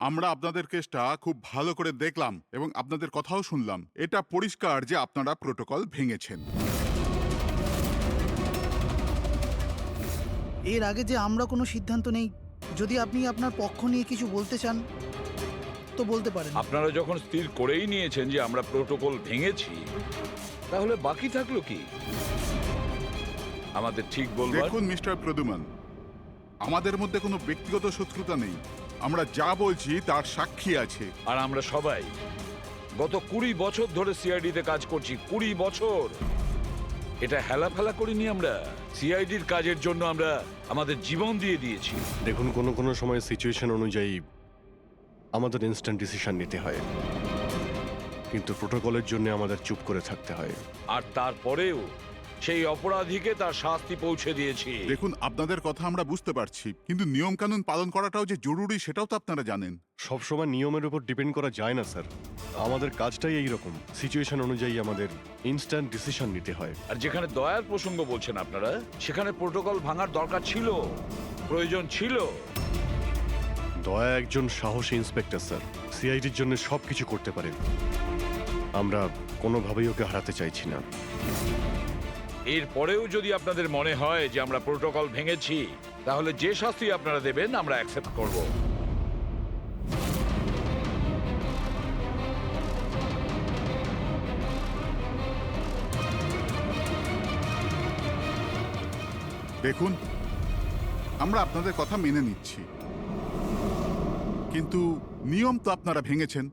আমরা আপনাদের কেসটা খুব ভালো করে দেখলাম এবং আপনাদের কথাও শুনলাম। এটা পরিষ্কার যে আপনারা প্রোটোকল ভেঙেছেন। এর আগে যে আমরা কোনো সিদ্ধান্ত নেই, যদি আপনি আপনার পক্ষ নিয়ে কিছু বলতে চান তো বলতে পারেন। আপনারা যখন স্থির করেই নিয়েছেন যে আমরা প্রোটোকল ভেঙেছি, তাহলে বাকি থাকলো কি আমাদের ঠিক বলবার? দেখুন মিস্টার প্রদ্যুমান, আমাদের মধ্যে কোনো ব্যক্তিগত শত্রুতা নেই। আমরা যা বলছি তার সাক্ষী আছে। আর আমরা সবাই গত 20 বছর ধরে সিআইডিতে কাজ করছি। 20 বছর এটা হেলাফেলা করিনি আমরা। সিআইডির কাজের জন্য আমরা আমাদের জীবন দিয়ে দিয়েছি। দেখুন, কোনো সময় সিচুয়েশন অনুযায়ী আমাদের ইনস্ট্যান্ট ডিসিশন নিতে হয়, কিন্তু প্রোটোকলের জন্য আমাদের চুপ করে থাকতে হয়। আর তারপরেও সেই অপরাধীকে তার শাস্তি পৌঁছে দিয়েছি। দেখুন, আপনাদের কথা আমরা বুঝতে পারছি, কিন্তু নিয়ম কানুন পালন করাটাও যে জরুরি সেটাও তো আপনারা জানেন। সবসময় নিয়মের উপর ডিপেন্ড করা যায় না স্যার। আমাদের কাজটাই এইরকম, সিচুয়েশন অনুযায়ী আমাদের ইনস্ট্যান্ট ডিসিশন নিতে হয়। আর যেখানে দয়ার প্রসঙ্গ বলছেন আপনারা, সেখানে প্রোটোকল ভাঙার দরকার ছিল, প্রয়োজন ছিল। দয়া একজন সাহসী ইন্সপেক্টর স্যার, সিআইডির জন্য সব কিছু করতে পারেন। আমরা কোনোভাবেই ওকে হারাতে চাইছি না। এরপরেও যদি আপনাদের মনে হয় যে আমরা প্রোটোকল ভেঙেছি, তাহলে যে শাস্তি আপনারা দেবেন আমরা অ্যাকসেপ্ট করব। দেখুন, আমরা আপনাদের কথা মেনে নিচ্ছি, কিন্তু নিয়ম তো আপনারা ভেঙেছেন।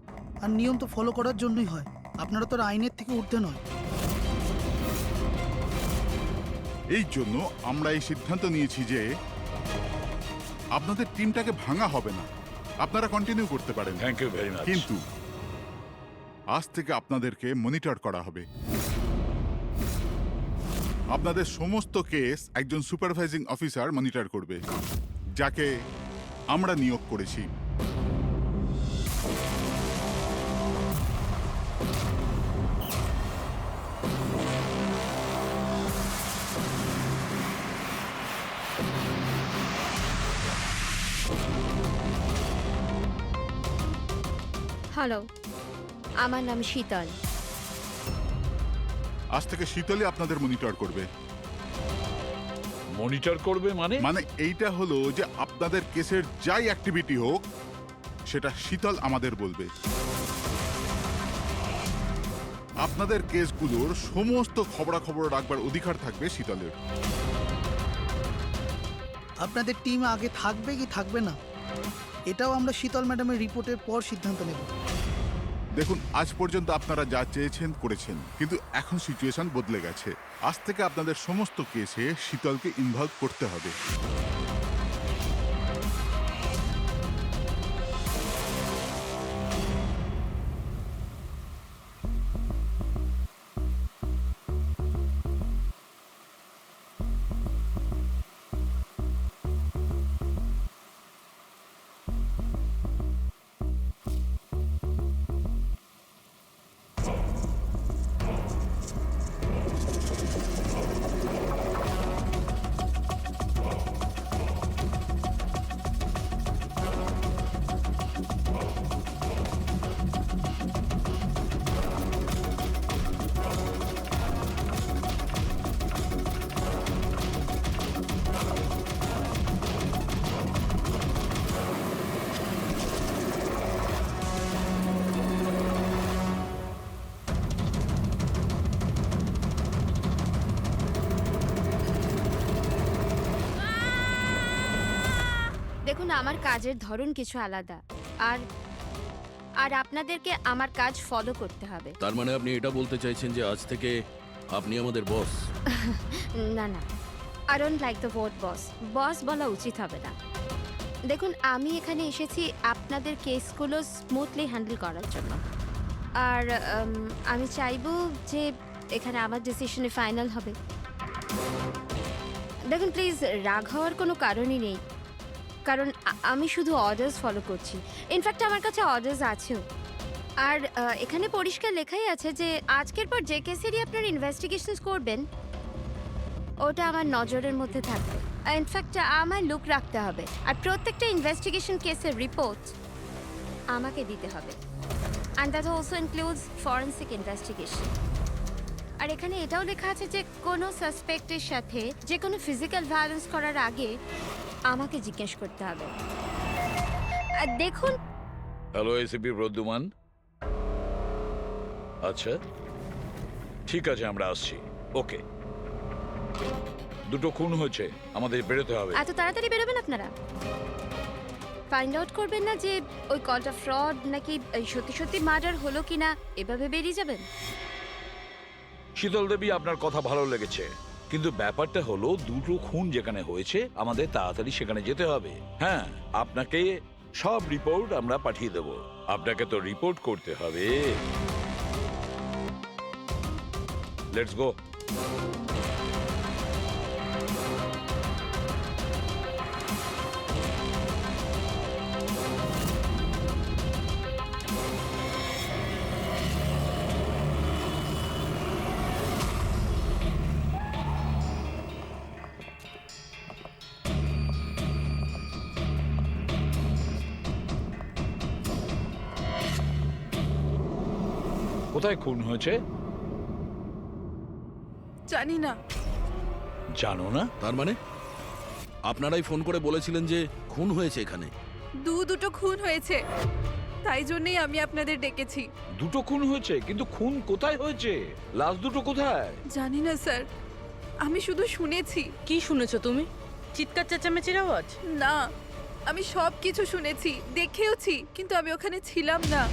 আর নিয়ম তো ফলো করার জন্যই হয়, আপনারা তো আর আইনের থেকে ঊর্ধ্বে নয়। এই জন্য আমরা এই সিদ্ধান্ত নিয়েছি যে আপনাদের টিমটাকে ভাঙা হবে না, আপনারা কন্টিনিউ করতে পারেন। Thank you very much. কিন্তু আজ থেকে আপনাদেরকে মনিটর করা হবে। আপনাদের সমস্ত কেস একজন সুপারভাইজিং অফিসার মনিটর করবে, যাকে আমরা নিয়োগ করেছি। হ্যালো, আমার নাম শীতল। আজ থেকে শীতলই আপনাদের মনিটর করবে। মনিটর করবে মানে? মানে এইটা হলো যে আপনাদের কেসের যাই অ্যাক্টিভিটি হোক সেটা শীতল আমাদের বলবে। আপনাদের কেসগুলোর সমস্ত খবরাখবর রাখবার অধিকার থাকবে শীতলের। আপনাদের টিম আগে থাকবে কি থাকবে না, এটাও আমরা শীতল ম্যাডামের রিপোর্টের পর সিদ্ধান্ত নেব। দেখুন, আজ পর্যন্ত আপনারা যা চেয়েছেন করেছেন, কিন্তু এখন সিচুয়েশন বদলে গেছে। আজ থেকে আপনাদের সমস্ত কেসে শীতলকে ইনভলভ করতে হবে। দেখুন, আমার কাজের ধরন কিছু আলাদা, আর আর আপনাদেরকে আমার কাজ ফলো করতে হবে। তার মানে আপনি এটা বলতে চাইছেন যে আজ থেকে আপনি আমাদের বস? না না, I don't like the word boss. Boss বলা উচিত হবে না। দেখুন, আমি এখানে এসেছি আপনাদের কেসগুলো স্মুথলি হ্যান্ডেল করার জন্য। আর আমি চাইবো যে এখানে আমার ডিসিশনে ফাইনাল হবে। দেখুন প্লিজ, রাগ হওয়ার কোনো কারণই নেই, কারণ আমি শুধু অর্ডার্স ফলো করছি। ইনফ্যাক্ট আমার কাছে অর্ডার্স আছেও। আর এখানে পরিষ্কার লেখাই আছে যে আজকের পর যে কেসেরই আপনারা ইনভেস্টিগেশনস করবেন, ওটা আমার নজরের মধ্যে থাকবে। ইনফ্যাক্ট আমার লুক রাখতে হবে। আর প্রত্যেকটা ইনভেস্টিগেশন কেসের রিপোর্ট আমাকে দিতে হবে, and that also includes forensic investigation. আর এখানে এটাও লেখা আছে যে কোনো সাসপেক্টের সাথে যে কোনো ফিজিক্যাল ভায়োলেন্স করার আগে আমাকে জিজ্ঞেস করতে হবে। আর দেখুন, হ্যালো এসিপি প্রদ্যুমান। আচ্ছা ঠিক আছে, আমরা আসছি। ওকে, দুটো খুন হয়েছে, আমাদের বেরোতে হবে। এত তাড়াতাড়ি বেরোবেন আপনারা? ফাইন্ড আউট করবেন না যে ওই কলটা ফ্রড নাকি সত্যি সত্যি মার্ডার হলো কিনা, এভাবে বেরিয়ে যাবেন? শীতল দেবী, আপনার কথা ভালো লেগেছে, কিন্তু ব্যাপারটা হলো দুটো খুন যেখানে হয়েছে আমাদের তাড়াতাড়ি সেখানে যেতে হবে। হ্যাঁ, আপনাকে সব রিপোর্ট আমরা পাঠিয়ে দেব। আপনাকে তো রিপোর্ট করতে হবে। Let's go. কোথায় খুন হয়েছে জানি না। জানো না? তার মানে আপনারাই ফোন করে বলেছিলেন যে খুন হয়েছে এখানে? দুটো খুন হয়েছে, তাই জন্যই আমি আপনাদের ডেকেছি। দুটো খুন হয়েছে, কিন্তু খুন কোথায় হয়েছে? লাশ দুটো কোথায়? জানি না স্যার, আমি শুধু শুনেছি। কি শুনেছো তুমি? চিৎকার চেঁচামেচির আওয়াজ? না, আমি সব কিছু শুনেছি, দেখেওছি, কিন্তু আমি ওখানে ছিলাম না।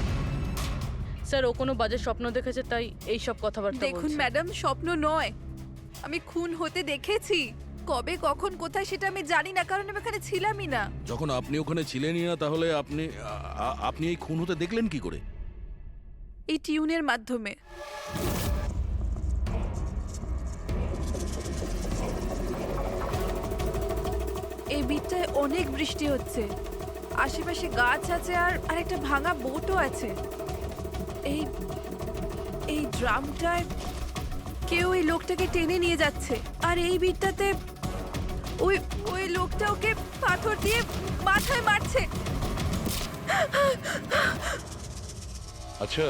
স্যার, ও কোনো বাজে স্বপ্ন দেখেছে তাই এই সব কথাবার্তা দেখুন বলছে। ম্যাডাম, স্বপ্ন নয়, আমি খুন হতে দেখেছি। কবে, কখন, কোথায় সেটা আমি জানি না, কারণ আমি ওখানে ছিলামই না। যখন আপনি ওখানে ছিলেনই না, তাহলে আপনি এই খুন হতে দেখলেন কি করে? এই টিউনের মাধ্যমে। এই বিটটায় অনেক বৃষ্টি হচ্ছে, আশেপাশে গাছ আছে আর একটা ভাঙা বোটও আছে। এই এই ড্রামটায় কেউ এই লোকটাকে টেনে নিয়ে যাচ্ছে, আর এই বিটটাতে ওই ওই লোকটা ওকে পাথর দিয়ে মাথায় মারছে। আচ্ছা,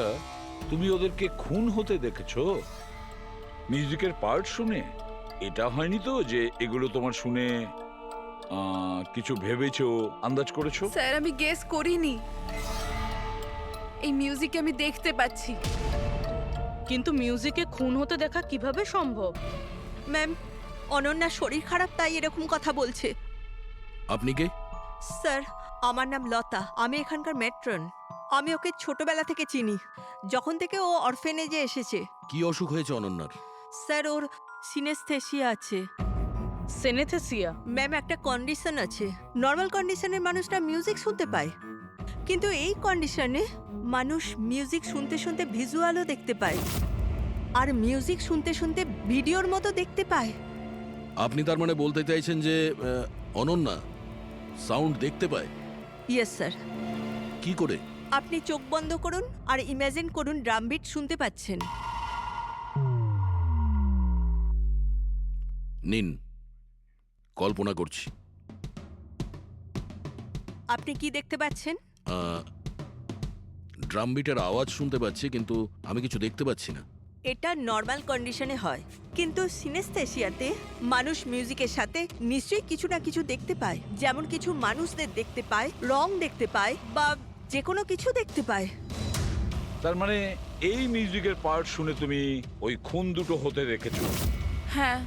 তুমি ওদেরকে খুন হতে দেখেছো মিউজিকের পার্ট শুনে? এটা হয়নি তো যে এগুলো তোমার শুনে কিছু ভেবেছো, আন্দাজ করেছো? স্যার, আমি গেস করিনি। এই মিউজিক আমি দেখতে পাচ্ছি। কিন্তু মিউজিকে খুন হতে দেখা কিভাবে সম্ভব? ম্যাম, অনন্যার শরীর খারাপ তাই এরকম কথা বলছে। আপনি কে? স্যার, আমার নাম লতা, আমি এখানকার মেট্রন। আমি ওকে ছোটবেলা থেকে চিনি, যখন থেকে ও অরফেনেজে এসেছে। কি অসুখ হয়েছে অনন্যার? স্যার, ওর সিনেস্থেসিয়া আছে। সেনেথেসিয়া? ম্যাম, একটা কন্ডিশন আছে, নর্মাল কন্ডিশনের মানুষরা মিউজিক শুনতে পায়, কিন্তু এই কন্ডিশনে মানুষ মিউজিক শুনতে শুনতে ভিজুয়ালও দেখতে পায়, আর মিউজিক শুনতে শুনতে ভিডিওর মতো দেখতে পায়। আপনি তার মানে বলতে চাইছেন যে অনন্যা সাউন্ড দেখতে পায়? Yes sir. কি করে? আপনি চোখ বন্ধ করুন আর ইমাজিন করুন ড্রামবিট শুনতে পাচ্ছেন। নিন, কল্পনা করছি। আপনি কি দেখতে পাচ্ছেন? ড্রাম বিটের আওয়াজ শুনতে পাচ্ছি, কিন্তু আমি কিছু দেখতে পাচ্ছি না। এটা নর্মাল কন্ডিশনে হয়, কিন্তু সিনেস্থেসিয়াতে মানুষ মিউজিকের সাথে নিশ্চয়ই কিছু না কিছু দেখতে পায়, যেমন কিছু মানুষদের দেখতে পায়, রং দেখতে পায়, বা যে কোনো কিছু দেখতে পায়। তার মানে এই মিউজিকের পার্ট শুনে তুমি ওই খুন দুটো হতে দেখেছো? হ্যাঁ।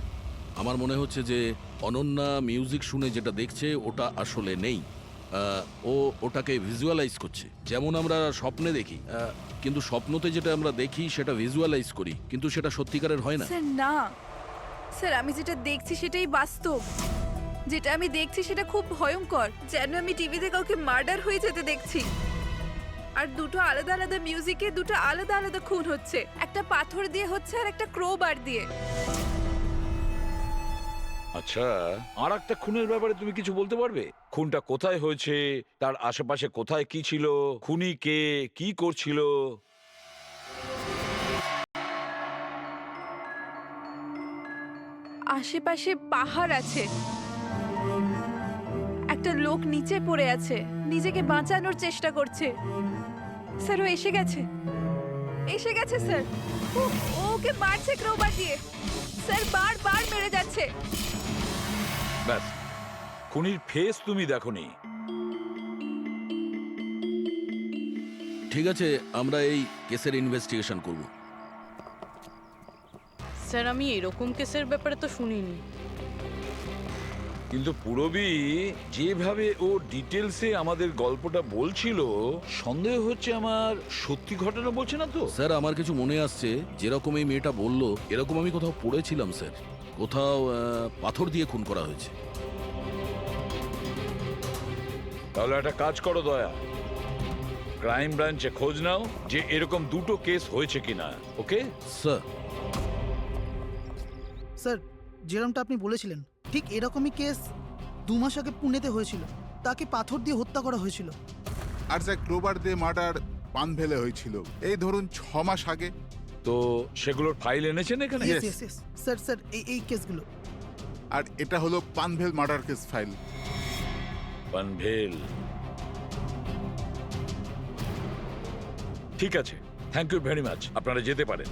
আমার মনে হচ্ছে যে অনন্যা মিউজিক শুনে যেটা দেখছে ওটা আসলে নেই, ও ওটাকে ভিজুয়ালাইজ করছে, যেমন আমরা স্বপ্নে দেখি, কিন্তু স্বপ্নতে যেটা আমরা দেখি সেটা ভিজুয়ালাইজ করি, কিন্তু সেটা সত্যিকারের হয় না। স্যার না, স্যার আমি যেটা দেখছি সেটাই বাস্তব। যেটা আমি দেখছি সেটা খুব ভয়ঙ্কর, যেন আমি টিভিতে কাউকে মার্ডার হয়ে যেতে দেখছি। আর দুটো আলাদা আলাদা মিউজিকে দুটো আলাদা আলাদা খুন হচ্ছে, একটা পাথর দিয়ে হচ্ছে আর একটা ক্রোবার দিয়ে। আচ্ছা, আর একটা খুনের ব্যাপারে তুমি কিছু বলতে পারবে? খুনটা কোথায় হয়েছে, তার আশেপাশে কোথায় কি ছিল, খুনি কে, কি করছিল? আশেপাশে পাহাড় আছে, একটা লোক নিচে পড়ে আছে, নিজেকে বাঁচানোর চেষ্টা করছে। স্যার ও এসে গেছে, এসে গেছে স্যার। ও ওকে মারছে ক্রোবার দিয়ে। স্যার বারবার মেরে যাচ্ছে। ব্যাস, খুনির ফেস তুমি দেখোনি। ঠিক আছে, আমরা এই কেসের ইনভেস্টিগেশন করব। স্যার আমি এরকম কেসের ব্যাপারে তো শুনিনি। কিন্তু পুরবী যেভাবে ও ডিটেলসে আমাদের গল্পটা বলছিল, সন্দেহ হচ্ছে আমার সত্যি ঘটনা বলছে না তো। স্যার আমার কিছু মনে আসছে, যেরকম এই মেয়েটা বললো এরকম আমি কোথাও পড়েছিলাম স্যার। কোথাও পাথর দিয়ে খুন করা হয়েছে। তাহলে একটা কাজ করো দয়া, ক্রাইম ব্রাঞ্চে খোঁজ নাও যে এরকম দুটো কেস হয়েছে কিনা। Okay sir. স্যার, যেরকমটা আপনি বলেছিলেন ঠিক এরকমই কেস 2 মাস আগে পুনেতে হয়েছিল। তাকে পাথর দিয়ে হত্যা করা হয়েছিল। আর যা ক্লোবার দিয়ে মার্ডার পানভেলে হয়েছিল এই ধরুন 6 মাস আগে। তো সেগুলোর ফাইল এনেছেন এখানে? Yes, yes, yes. Sir sir এই কেসগুলো। আর এটা হলো Panvel murder case file. Panvel, ঠিক আছে, থ্যাংক ইউ ভেরি মাচ। আপনারা যেতে পারেন।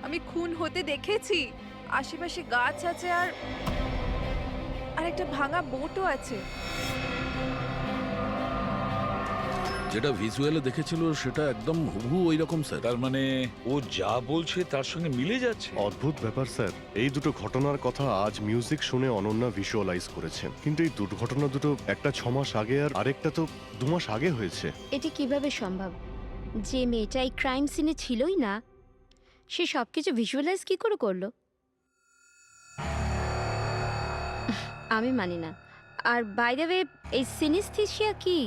আমি খুন হতে দেখেছি। আশেপাশে গাছ আছে আর একটা ভাঙা বোটও আছে। যেটা ভিজুয়ালে দেখেছিল সেটা একদম হুবহু ওই রকম স্যার। তার মানে ও যা বলছে তার সঙ্গে মিলে যাচ্ছে। অদ্ভুত ব্যাপার স্যার, এই দুটো ঘটনার কথা আজ মিউজিক শুনে অনন্যা ভিজুয়ালাইজ করেছেন, কিন্তু এই দুর্ঘটনা দুটো একটা 6 মাস আগে আর আরেকটা তো 2 মাস আগে হয়েছে। এটি কিভাবে সম্ভব? যে মেয়েটা এই ক্রাইম সিনে ছিলই না, সে সব কিছু ভিজুয়ালাইজ কি করে করলো? আমি মানি না। আর বাই দ্য ওয়ে, এই সিনিস্থেসিয়া কি?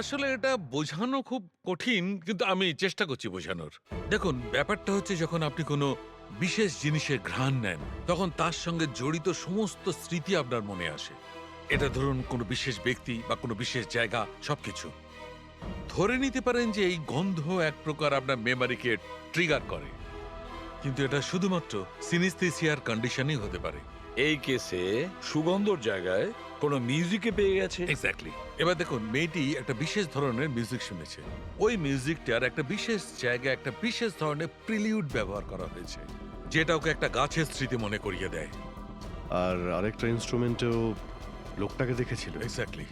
আসলে এটা বোঝানো খুব কঠিন, কিন্তু আমি চেষ্টা করছি বোঝানোর। দেখুন, ব্যাপারটা হচ্ছে যখন আপনি কোনো বিশেষ জিনিসের ঘ্রাণ নেন, তখন তার সঙ্গে জড়িত সমস্ত স্মৃতি আপনার মনে আসে। এটা ধরুন কোনো বিশেষ ব্যক্তি বা কোনো বিশেষ জায়গা, সবকিছু। ধরে নিতে পারেন যে এই গন্ধ এক প্রকার আপনার মেমোরিকে ট্রিগার করে, কিন্তু এটা শুধুমাত্র সিনিস্থেসিয়ার কন্ডিশনই হতে পারে। এই কেসে সুগন্ধর জায়গায় কোনো মিউজিকে পেয়ে গেছে। এক্স্যাক্টলি। এবার দেখুন, মেয়েটি একটা বিশেষ ধরনের মিউজিক শুনেছে। ওই মিউজিকটার একটা বিশেষ জায়গায় একটা বিশেষ ধরনের প্রিলিউড ব্যবহার করা হয়েছে, যেটা ওকে একটা গাছের স্মৃতি মনে করিয়ে দেয়। আর আরেকটা ইনস্ট্রুমেন্টেও লোকটাকে দেখেছিল। এক্স্যাক্টলি।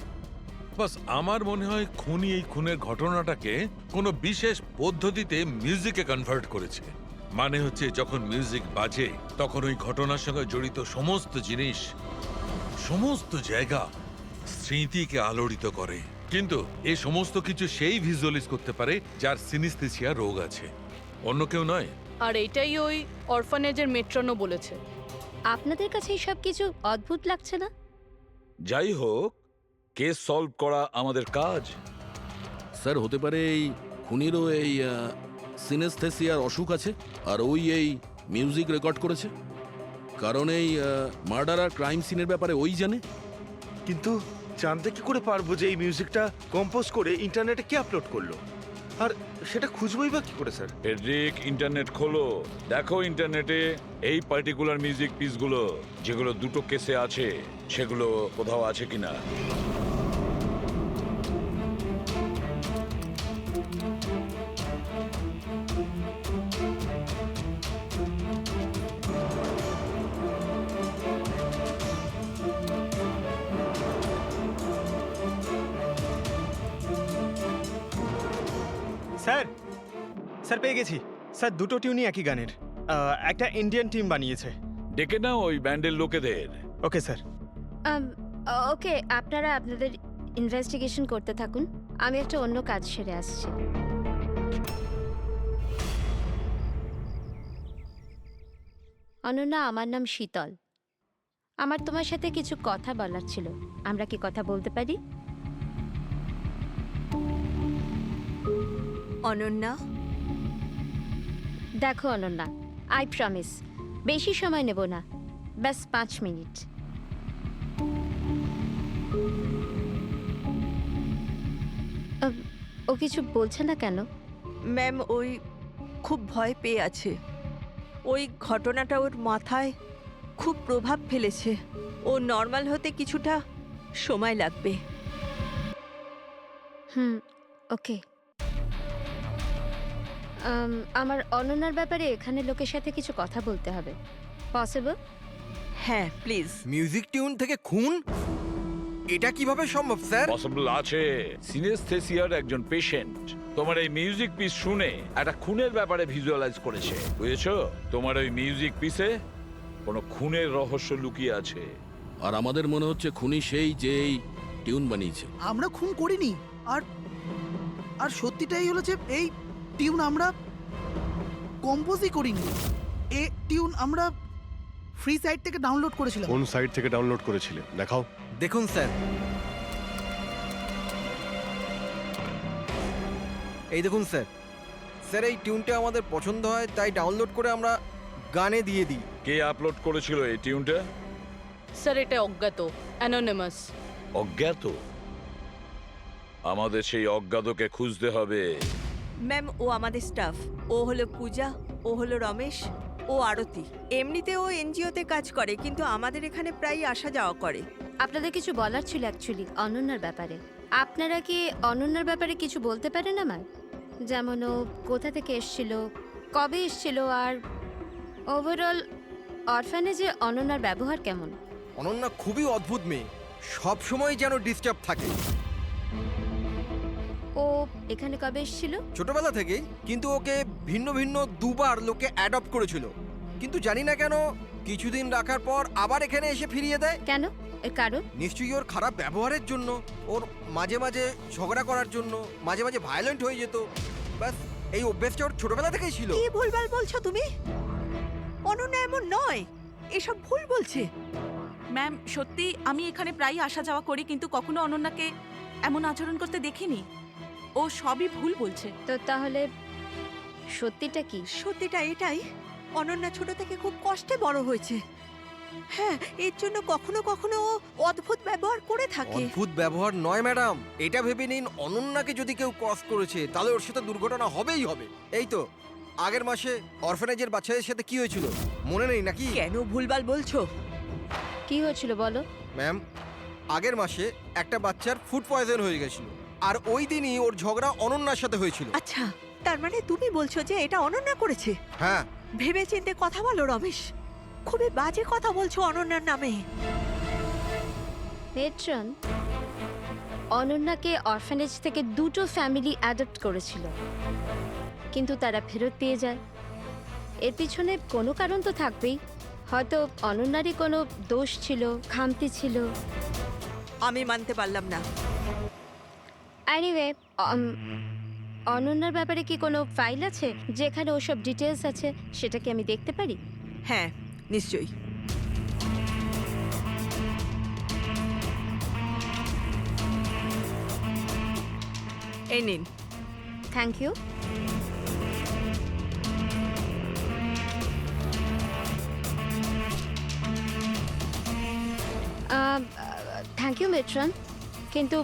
বাস আমার মনে হয় খুনি এই খুনের ঘটনাটাকে কোনো বিশেষ পদ্ধতিতে মিউজিকে কনভার্ট করেছে। মানে হচ্ছে যখন মিউজিক বাজে তখন ওই ঘটনার সঙ্গে জড়িত সমস্ত জিনিস, সমস্ত জায়গা স্মৃতিকে আলোড়িত করে। কিন্তু এই সমস্ত কিছু সেই ভিজুয়ালাইজ করতে পারে যার সিনিস্থেসিয়া রোগ আছে, অন্য কেউ নয়। আর এটাই ওই অরফানেজের মেট্রনও বলেছে। আপনাদের কাছে সব কিছু অদ্ভুত লাগছে না? যাই হোক, কেস সলভ করা আমাদের কাজ। স্যার হতে পারে এই খুনিরও এই সিনেস্থেসিয়ার অসুখ আছে, আর ওই এই মিউজিক রেকর্ড করেছে, কারণ এই মার্ডার আর ক্রাইম সিনের ব্যাপারে ওই জানে। কিন্তু জানতে কি করে পারবো যে এই মিউজিকটা কম্পোজ করে ইন্টারনেটে কে আপলোড করলো? আর সেটা খুঁজবই বা কি করে স্যার? ফেডরিক, ইন্টারনেট খোলো, দেখো ইন্টারনেটে এই পার্টিকুলার মিউজিক পিসগুলো যেগুলো দুটো কেসে আছে সেগুলো কোথাও আছে কিনা। স্যার স্যার পেয়ে গেছি স্যার, দুটো টিউনই একই গানের। একটা ইন্ডিয়ান টিম বানিয়েছে। ডেকে নাও ওই ব্যান্ডের লোকেদের। Okay sir. ওকে, আপনারা আপনাদের ইনভেস্টিগেশন করতে থাকুন, আমি একটা অন্য কাজ সেরে আসছি। অনন্যা, আমার নাম শীতল। আমার তোমার সাথে কিছু কথা বলার ছিল। আমরা কি কথা বলতে পারি? অনন্যা, দেখো অনন্যা, আই প্রমিস বেশি সময় নেব না, ব্যাস 5 মিনিট। ও কিছু বলছে না কেন? ম্যাম ওই খুব ভয় পেয়ে আছে। ওই ঘটনাটা ওর মাথায় খুব প্রভাব ফেলেছে। ও নর্মাল হতে কিছুটা সময় লাগবে। ওকে। আমার অনন্যার ব্যাপারে এখানে লোকের সাথে কিছু কথা বলতে হবে। পসিবল? হ্যাঁ প্লিজ। মিউজিক টিউন থেকে খুন? এটা কিভাবে সম্ভব স্যার? পসিবল আছে। সিনেস্থেসিয়ার একজন পেশেন্ট তোমার এই মিউজিক পিস শুনে একটা খুনের ব্যাপারে ভিজুয়ালাইজ করেছে, বুঝেছো? তোমার ওই মিউজিক পিসে কোনো খুনের রহস্য লুকিয়ে আছে। আর আমাদের মনে হচ্ছে খুনি সেই যে এই টিউন বানিয়েছে। আমরা খুন করিনি। আর আর সত্যিটাই হলো যে এই টিউন আমরা কম্পোজই করিনি। এই টিউন আমরা ফ্রি সাইট থেকে ডাউনলোড করেছিলাম। কোন সাইট থেকে ডাউনলোড করেছিলে দেখাও। দেখুন স্যার, এই দেখুন স্যার। স্যার এই টিউনটা আমাদের পছন্দ হয় তাই ডাউনলোড করে আমরা গানে দিয়ে দিই। কে আপলোড করেছিল এই টিউনটা? স্যার এটা অজ্ঞাত, অ্যানোনিমাস। অজ্ঞাত? আমাদের সেই অজ্ঞাতকে খুঁজতে হবে। ম্যাম ও আমাদের স্টাফ। ও হলো পূজা, ও হলো রমেশ, ও আরতি। এমনিতে ও এনজিওতে কাজ করে কিন্তু আমাদের এখানে প্রায় আসা যাওয়া করে। আপনাদের কিছু বলার ছিল অ্যাকচুয়ালি অনন্যার ব্যাপারে। আপনারা কি অনন্যার ব্যাপারে কিছু বলতে পারেন আমায়? যেমন ও কোথা থেকে এসেছিল, কবে এসেছিল, আর ওভারঅল অরফানেজে অনন্যার ব্যবহার কেমন? অনন্যা খুবই অদ্ভুত মেয়ে, সব সময় যেন ডিস্টার্ব থাকে। ও এখানে কবে এসেছিল? ছোটবেলা থেকেই, কিন্তু ওকে ভিন্ন ভিন্ন দুবার লোকে অ্যাডপ্ট করেছিল, কিন্তু জানি না কেন কিছুদিন রাখার পর আবার এখানে এসে ফিরিয়ে দেয়। কেন? এর কারণ? নিশ্চয়ই ওর খারাপ ব্যবহারের জন্য, ওর মাঝে মাঝে ঝগড়া করার জন্য, মাঝে মাঝে ভায়োলেন্ট হয়ে যেত। ব্যাস এই অভ্যেসটা ওর ছোটবেলা থেকেই ছিল। কি ভুলভাল বলছো তুমি? অনন্যা এমন নয়, এসব ভুল বলছে। ম্যাম সত্যি আমি এখানে প্রায় আসা যাওয়া করি কিন্তু কখনো অনন্যাকে এমন আচরণ করতে দেখিনি। ও সবই ভুল বলছে। তো তাহলে সত্যিটা কি? সত্যিটা এটাই, অনন্যা ছোট থেকে খুব কষ্টে বড় হয়েছে। হ্যাঁ, এর জন্য কখনো কখনো ও অদ্ভুত ব্যবহার করে থাকে। অদ্ভুত ব্যবহার নয় ম্যাডাম, এটা ভেবে নিন অনন্যাকে যদি কেউ ক্রস করেছে তাহলে ওর সাথে দুর্ঘটনা হবেই হবে। এই তো আগের মাসে অরফানেজের বাচ্চাদের সাথে কি হয়েছিল মনে নেই নাকি? কেন ভুলভাল বলছো? কি হয়েছিল বলো? ম্যাম আগের মাসে একটা বাচ্চার ফুড পয়জন হয়ে গেছিল, আর ওই দিনই ওর ঝগড়া অনন্যার সাথে হয়েছিল। আচ্ছা, তার মানে তুমি বলছো যে এটা অনন্যা করেছে? হ্যাঁ। ভেবে চিন্তে কথা বলো রমেশ, খুবই বাজে কথা বলছো অনন্যার নামে। মেট্রন, অনন্যাকে অরফানেজ থেকে দুটো ফ্যামিলি অ্যাডপ্ট করেছিল, কিন্তু তারা ফেরত পেয়ে যায়। এর পিছনে কোনো কারণ তো থাকবেই। হয়তো অনন্যারই কোনো দোষ ছিল, খামতি ছিল। আমি মানতে পারলাম না। এনিওয়ে, অনন্যার ব্যাপারে কি কোনো ফাইল আছে যেখানে ওসব ডিটেলস আছে? সেটা কি আমি দেখতে পারি? হ্যাঁ নিশ্চয়ই। এই নিন। Thank you. Thank you matron, কিন্তু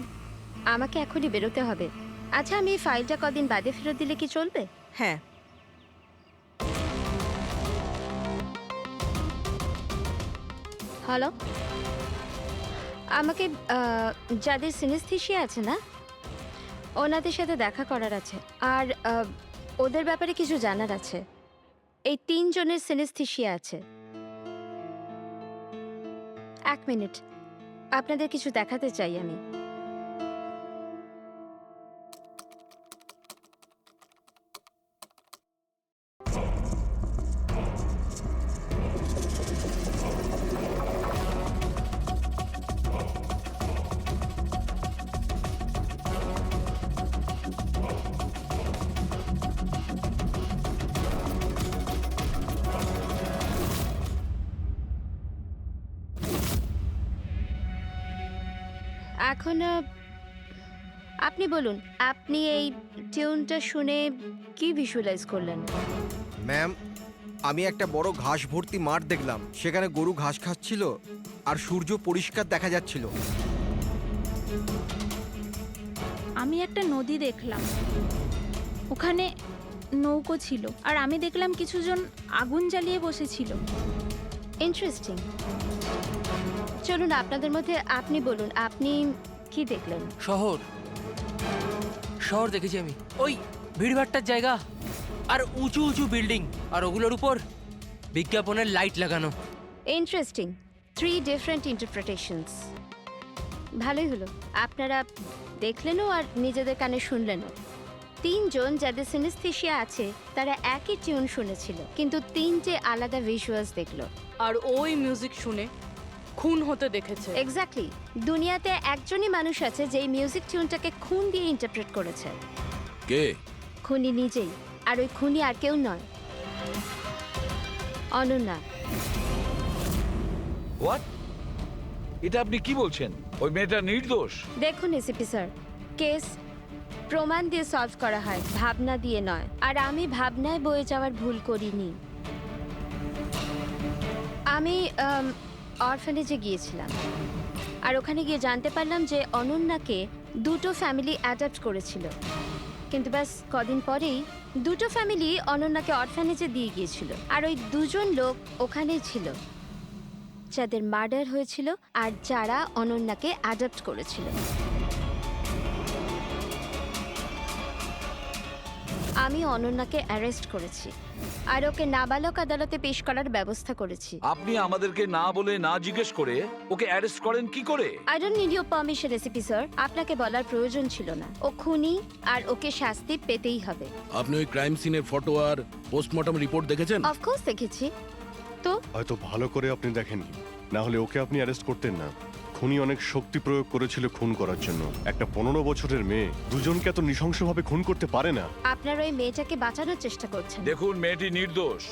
আমাকে এখনই বেরোতে হবে। আচ্ছা, আমি এই ফাইলটা কদিন বাদে ফেরত দিলে কি চলবে? হ্যাঁ। হ্যালো, আমাকে যাদের সিনেস্থেসিয়া আছে না, ওনাদের সাথে দেখা করার আছে, আর ওদের ব্যাপারে কিছু জানার আছে। এই 3 জনের সিনেস্থেসিয়া আছে। 1 মিনিট, আপনাদের কিছু দেখাতে চাই আমি। এখন আপনি বলুন, আপনি এই টিউনটা শুনে কি ভিজুয়ালাইজ করলেন? ম্যাম আমি একটা বড় ঘাস ভর্তি মাঠ দেখলাম, সেখানে গরু ঘাস খাচ্ছিল আর সূর্য পরিষ্কার দেখা যাচ্ছিল। আমি একটা নদী দেখলাম, ওখানে নৌকো ছিল আর আমি দেখলাম কিছুজন আগুন জ্বালিয়ে বসেছিল। ইন্টারেস্টিং। চলুন আপনাদের মধ্যে আপনি বলুন, আপনি কি দেখলেন? শহর শহর দেখেছি আমি, ওই ভিড়ভাট্টার জায়গা আর উঁচু উঁচু বিল্ডিং আর ওগুলোর উপর বিজ্ঞাপনের লাইট লাগানো। ইন্টারেস্টিং। 3 different interpretations. ভালোই হলো, আপনারা দেখলেনও আর নিজেদের কানে শুনলেনও। 3 জন যাদের সিনেস্থেশিয়া আছে তারা একই টিউন শুনেছিল, কিন্তু 3টে আলাদা ভিজুয়ালস দেখলো। আর ওই মিউজিক শুনে খুন হতে দেখেছে। এক্স্যাক্টলি। দুনিয়াতে একজনই মানুষ আছে যে এই মিউজিক টিউনটাকে খুন দিয়ে ইন্টারপ্রেট করেছে। কে? খুনি নিজেই। আর ওই খুনি আর কেউ নয়, অনন্যা। হোয়াট? এটা আপনি কি বলছেন? ওই মেয়েটা নির্দোষ? দেখুন এসিপি স্যার, কেস প্রমাণ দিয়ে সলভ করা হয়, ভাবনা দিয়ে নয়। আর আমি ভাবনায় বয়ে যাওয়ার ভুল করিনি। আমি অরফানেজে গিয়েছিলাম আর ওখানে গিয়ে জানতে পারলাম যে অনন্যাকে 2টো ফ্যামিলি অ্যাডাপ্ট করেছিল, কিন্তু ব্যাস কদিন পরেই 2টো ফ্যামিলি অনন্যাকে অরফানেজে দিয়ে গিয়েছিল। আর ওই 2জন লোক ওখানেই ছিল যাদের মার্ডার হয়েছিল আর যারা অনন্যাকে অ্যাডাপ্ট করেছিল। আমি অনন্যাকে অ্যারেস্ট করেছি আর ওকে নাবালক আদালতে পেশ করার ব্যবস্থা করেছি। আপনি আমাদেরকে না বলে না জিজ্ঞেস করে ওকে অ্যারেস্ট করেন কি করে? I don't need your permission ACP sir, আপনাকে বলার প্রয়োজন ছিল না। ও খুনি আর ওকে শাস্তি পেতেই হবে। আপনি ওই ক্রাইম সিনের ফটো আর পোস্টমর্টম রিপোর্ট দেখেছেন? অফকোর্স দেখেছি। তো হয়তো ভালো করে আপনি দেখেননি, না হলে ওকে আপনি অ্যারেস্ট করতেন না। খুনি অনেক শক্তি প্রয়োগ করেছিল খুন করার জন্য। একটা 15 বছরের মেয়ে 2জনকে এত নৃশংসভাবে খুন করতে পারে না। আপনারা ওই মেয়েটাকে বাঁচানোর চেষ্টা করছেন। দেখুন, মেয়েটি নির্দোষ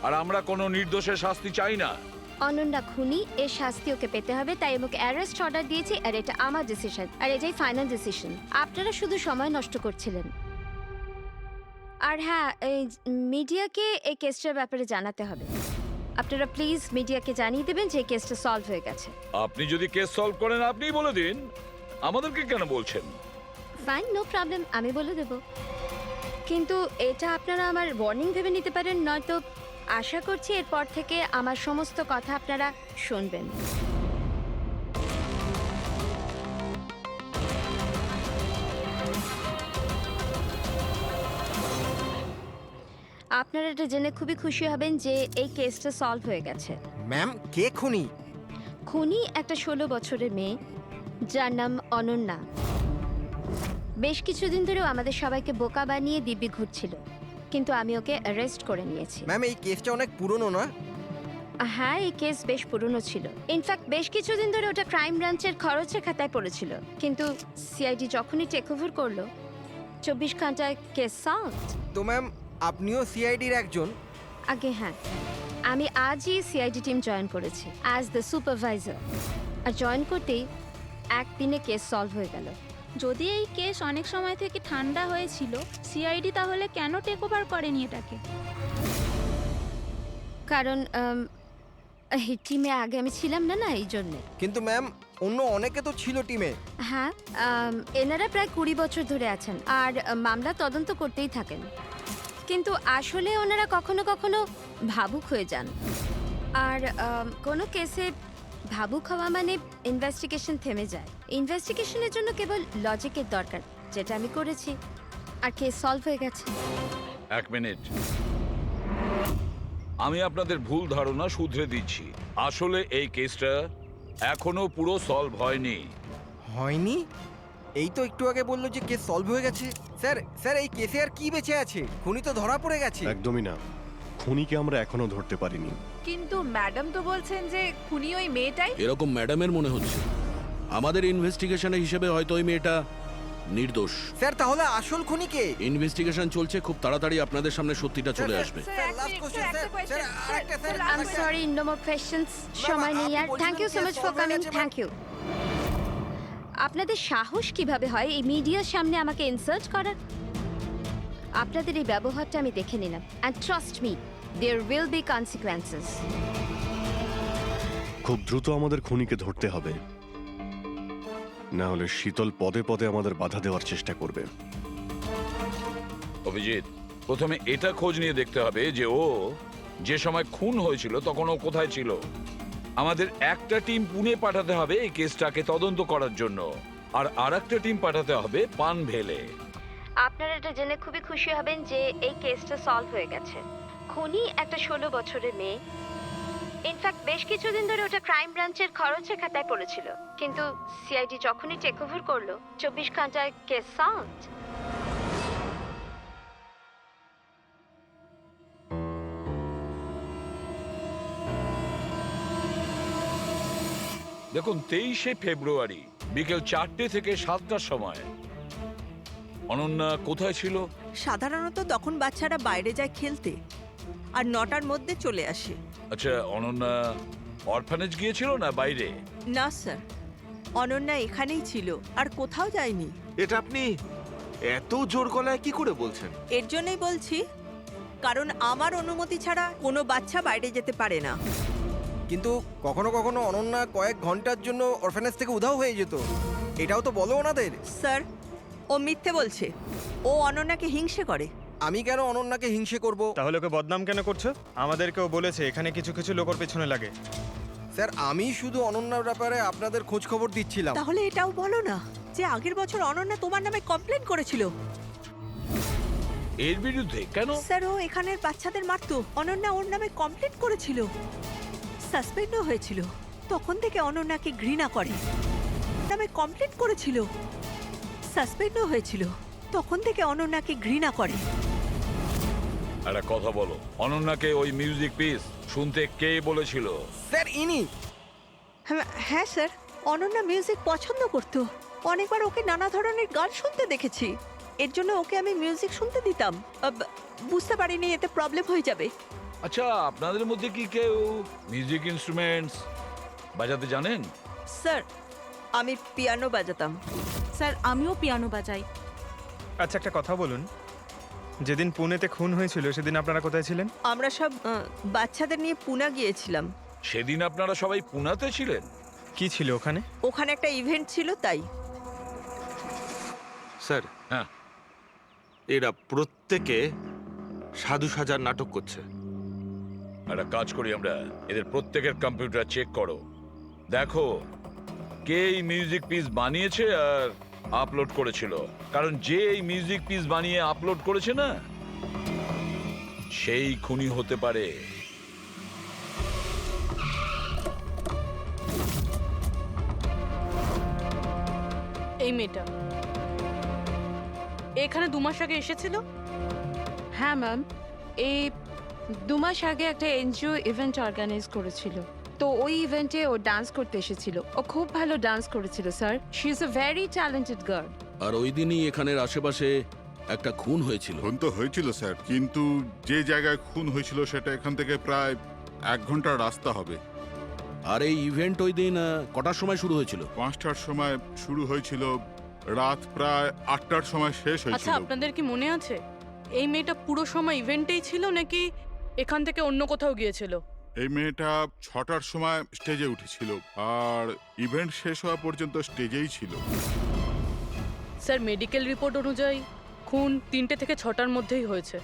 আর আমরা কোনো নির্দোষের শাস্তি চাই না। অনন্যা খুনি, এর শাস্তি ওকে পেতে হবে, তাই ওকে অ্যারেস্ট অর্ডার দিয়েছি। আর এটা আমার ডিসিশন, আর এটাই ফাইনাল ডিসিশন। আপনারা শুধু সময় নষ্ট করছিলেন। আর হ্যাঁ, এই মিডিয়াকে এই কেসটার ব্যাপারে জানাতে হবে। আপনারা প্লিজ মিডিয়াকে জানিয়ে দেবেন যে কেসটা সলভ হয়ে গেছে। আপনি যদি কেস সলভ করেন আপনিই বলে দিন, আমাদেরকে কেন বলছেন? ফাইন, নো প্রবলেম, আমি বলে দেব। কিন্তু এটা আপনারা আমার ওয়ার্নিং ভেবে নিতে পারেন, নয়তো আশা করছি এরপর থেকে আমার সমস্ত কথা আপনারা শুনবেন। আপনারা এটা জেনে খুবই খুশি হবেন যে এই কেসটা সলভ হয়ে গেছে। ম্যাম, কে খুনি? খুনি একটা 16 বছরের মেয়ে যার নাম অনন্যা। বেশ কিছুদিন ধরেও আমাদের সবাইকে বোকা বানিয়ে দিব্যি ঘুরছিল, কিন্তু আমি ওকে অ্যারেস্ট করে নিয়েছি। ম্যাম, এই কেসটা অনেক পুরনো না? হ্যাঁ, এই কেস বেশ পুরনো ছিল। ইনফ্যাক্ট বেশ কিছুদিন ধরে ওটা ক্রাইম ব্রাঞ্চের খরচের খাতায় পড়েছিল, কিন্তু সিআইডি যখনই টেক ওভার করলো 24 ঘন্টায় কেস সলভ। তো ম্যাম, আপনিও সিআইডির একজন? আগে হ্যাঁ, আমি আজই সিআইডি টিম জয়েন করেছি অ্যাজ দ্য সুপারভাইজার। আর জয়েন করতেই একদিনে কেস সলভ হয়ে গেল। যদি এই কেস অনেক সময় থেকে ঠান্ডা হয়েছিল, সিআইডি তাহলে কেন টেক ওভার করেনি এটাকে? কারণ এই টিমে আগে আমি ছিলাম না, এই জন্যে। কিন্তু ম্যাম, অন্য অনেকে তো ছিল টিমে। হ্যাঁ, এনারা প্রায় 20 বছর ধরে আছেন আর মামলা তদন্ত করতেই থাকেন, কিন্তু আসলে ওনারা কখনো কখনো ভাবুক হয়ে যান। আর কোনো কেসে ভাবুক হওয়া মানে ইনভেস্টিগেশন থেমে যায়। ইনভেস্টিগেশনের জন্য কেবল লজিকের দরকার, যেটা আমি করেছি, আর কেস সলভ হয়ে গেছে। 1 মিনিট, আমি আপনাদের ভুল ধারণা শুধরে দিচ্ছি। আসলে এই কেসটা এখনো পুরো সলভ হয়নি। হয়নি? এই তো একটু আগে বললো যে কেস সলভ হয়ে গেছে। স্যার, এই কেসে আর কি বেঁচে আছে? খুনি তো ধরা পড়ে গেছে। একদমই না, খুনিকে আমরা এখনো ধরতে পারিনি। কিন্তু ম্যাডাম তো বলছেন যে খুনি ওই মেয়েটাই। এরকম ম্যাডামের মনে হচ্ছে। আমাদের ইনভেস্টিগেশনের হিসেবে হয়তো ওই মেয়েটা নির্দোষ। স্যার, তাহলে আসল খুনি কে? ইনভেস্টিগেশন চলছে, খুব তাড়াতাড়ি আপনাদের সামনে সত্যিটা চলে আসবে। I'm sorry, no more questions. সময় নেই আর। Thank you so much for coming. Thank you. আপনাদের সাহস কিভাবে হয় এই মিডিয়ার সামনে আমাকে ইনসাল্ট করার? আপনাদের এই ব্যবহারটা আমি দেখে নিলাম, and trust me, there will be consequences. খুব দ্রুত আমাদের খুনিকে ধরতে হবে, না হলে শীতল পদে পদে আমাদের বাধা দেওয়ার চেষ্টা করবে। অভিজিৎ, প্রথমে এটা খোঁজ নিয়ে দেখতে হবে যে ও যে সময় খুন হয়েছিল তখন ও কোথায় ছিল। আমাদের একটা টিম পুনে পাঠাতে হবে এই কেসটাকে তদন্ত করার জন্য, আর আরেকটা টিম পাঠাতে হবে পানভেলে। আপনারা এটা জেনে খুবই খুশি হবেন যে এই কেসটা সলভ হয়ে গেছে। খুনি একটা 16 বছরের মেয়ে। ইনফ্যাক্ট বেশ কিছুদিন ধরে ওটা ক্রাইম ব্রাঞ্চের খরচের খাতায় পড়েছিল, কিন্তু সিআইডি যখনই টেক ওভার করলো 24 ঘন্টায় কেস সলভ। দেখুন 23শে ফেব্রুয়ারি বিকেল 4টে থেকে 7টার সময় অনন্যা কোথায় ছিল? সাধারণত তখন বাচ্চারা বাইরে যায় খেলতে আর 9টার মধ্যে চলে আসে। আচ্ছা, অনন্যা অরফানেজ গিয়েছিল না বাইরে? না স্যার, অনন্যা এখানেই ছিল আর কোথাও যায়নি। এটা আপনি এত জোর গলায় কি করে বলছেন? এর জন্যই বলছি, কারণ আমার অনুমতি ছাড়া কোনো বাচ্চা বাইরে যেতে পারে না। কিন্তু কখনো কখনো অনন্যা কয়েক ঘন্টার জন্য অরফানেজ থেকে উধাও হয়ে যেত, এটাও তো বলো ওনাদের। স্যার, ও মিথ্যে বলছে। ও অনন্যাকে হিংসে করে। আমি কেন অনন্যাকে হিংসে করব? তাহলে ওকে বদনাম কেন করছো? আমাদেরকেও বলেছে এখানে কিছু কিছু লোকের পেছনে লাগে। স্যার, আমি শুধু অনন্যার ব্যাপারে আপনাদের খোঁজ খবর দিচ্ছিলাম। তাহলে এটাও বলো না যে আগের বছর অনন্যা তোমার নামে কমপ্লেন করেছিল। এর বিরুদ্ধে কেন? স্যার, ও এখানের বাচ্চাদের মারতো। অনন্যা ওর নামে কমপ্লেন করেছিল, সাসপেন্ডও হয়েছিল। তখন থেকে অনন্যাকে ঘৃণা করে। নামে কমপ্লেন করেছিল, সাসপেন্ডও হয়েছিল। তখন থেকে অনন্যাকে ঘৃণা করে। একটা কথা বলো, অনন্যাকে ওই মিউজিক পিস শুনতে কে বলেছিল? স্যার, ইনি। হ্যাঁ স্যার, অনন্যা মিউজিক পছন্দ করত। অনেকবার ওকে নানা ধরনের গান শুনতে দেখেছি। এর জন্য ওকে আমি মিউজিক শুনতে দিতাম। বুঝতে পারিনি এতে প্রবলেম হয়ে যাবে। আচ্ছা, আপনাদের মধ্যে কি কেউ মিউজিক ইনস্ট্রুমেন্টস বাজাতে জানেন? স্যার, আমি পিয়ানো বাজাতাম। স্যার, আমিও পিয়ানো বাজাই। আচ্ছা, একটা কথা বলুন, যেদিন পুনেতে খুন হয়েছিল সেদিন আপনারা কোথায় ছিলেন? আমরা সব বাচ্চাদের নিয়ে পুনা গিয়েছিলাম। সেদিন আপনারা সবাই পুনাতে ছিলেন? কি ছিল ওখানে? ওখানে একটা ইভেন্ট ছিল, তাই। স্যার, হ্যাঁ, এরা প্রত্যেকে সাধু সাজার নাটক করছে। একটা কাজ করি আমরা, এদের প্রত্যেকের কম্পিউটার চেক করো, দেখো কে এই মিউজিক পিস বানিয়েছে আর আপলোড করেছিল। কারণ যে এই মিউজিক পিস বানিয়ে আপলোড করেছে না, সেই খুনি হতে পারে। এই মেয়েটা এখানে 2 মাস আগে এসেছিল। হ্যাঁ ম্যাম, এই 2 মাস আগে একটা এনজিও ইভেন্ট অর্গানাইজ করেছিল, তো ওই ইভেন্টে ও ডান্স করতে এসেছিল। ও খুব ভালো ডান্স করেছিল sir. She is a very talented girl. আর ওই দিনই এখানের আশেপাশে একটা খুন হয়েছিল। খুন তো হয়েছিল স্যার, কিন্তু যে জায়গায় খুন হয়েছিল সেটা এখান থেকে প্রায় 1 ঘন্টার রাস্তা হবে। আর এই ইভেন্ট ওই দিন কটার সময় শুরু হয়েছিল? 5টার সময় শুরু হয়েছিল, রাত প্রায় 8টার সময় শেষ আচ্ছা, হয়েছিল। আপনাদের কি মনে আছে এই মেয়েটা পুরো সময় ইভেন্টেই ছিল নাকি এখান থেকে অন্য কোথাও গিয়েছিল? এই মেয়েটা 6টার সময় স্টেজে উঠেছিল আর ইভেন্ট শেষ হওয়া পর্যন্ত স্টেজেই ছিল। স্যার, মেডিকেল রিপোর্ট অনুযায়ী খুন 3টে থেকে 6টার মধ্যেই হয়েছে।